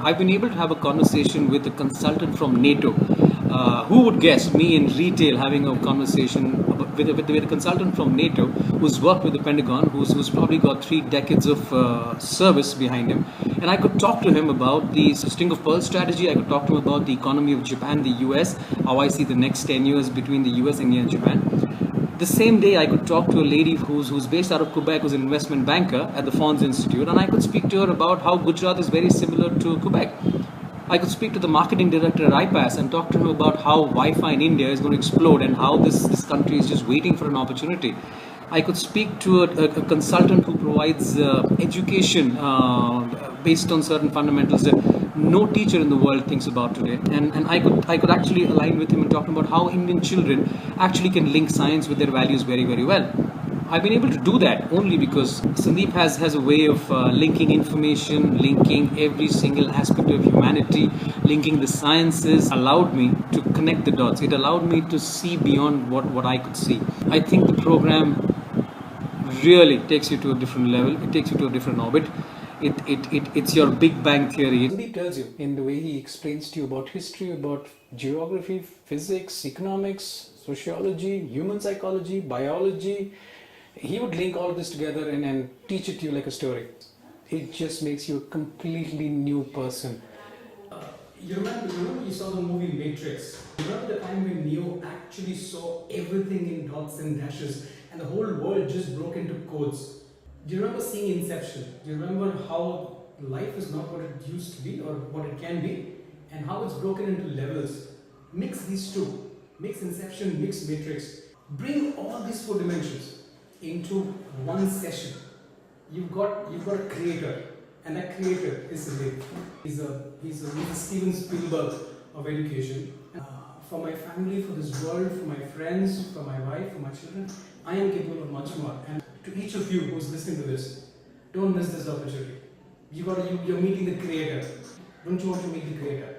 I've been able to have a conversation with a consultant from NATO. Who would guess me in retail having a conversation with a consultant from NATO who's worked with the Pentagon, who's probably got 3 decades of service behind him. And I could talk to him about the string of pearl strategy. I could talk to him about the economy of Japan, the US, how I see the next 10 years between the US, India and Japan. The same day I could talk to a lady who's based out of Quebec, who's an investment banker at the Fonds Institute, and I could speak to her about how Gujarat is very similar to Quebec. I could speak to the marketing director at IPAS and talk to him about how Wi-Fi in India is going to explode and how this country is just waiting for an opportunity. I could speak to a consultant who provides education based on certain fundamentals that no teacher in the world thinks about today. And I could actually align with him and talk about how Indian children actually can link science with their values very, very well. I've been able to do that only because Sandeep has a way of linking information, linking every single aspect of humanity, linking the sciences, allowed me to connect the dots. It allowed me to see beyond what I could see. I think the program really takes you to a different level. It takes you to a different orbit. It's your Big Bang theory. Sandeep tells you in the way he explains to you about history, about geography, physics, economics, sociology, human psychology, biology. He would link all this together and teach it to you like a story. It just makes you a completely new person. You remember you saw the movie Matrix. You remember the time when Neo actually saw everything in dots and dashes and the whole world just broke into codes. Do you remember seeing Inception? Do you remember how life is not what it used to be or what it can be and how it's broken into levels? Mix these two. Mix Inception, mix Matrix. Bring all these 4 dimensions into one session. You've got a creator, and that creator is Sandeep. He's a Steven Spielberg of education. For my family, for this world, for my friends, for my wife, for my children, I am capable of much more. And to each of you who's listening to this, don't miss this opportunity. You're meeting the creator. Don't you want to meet the creator?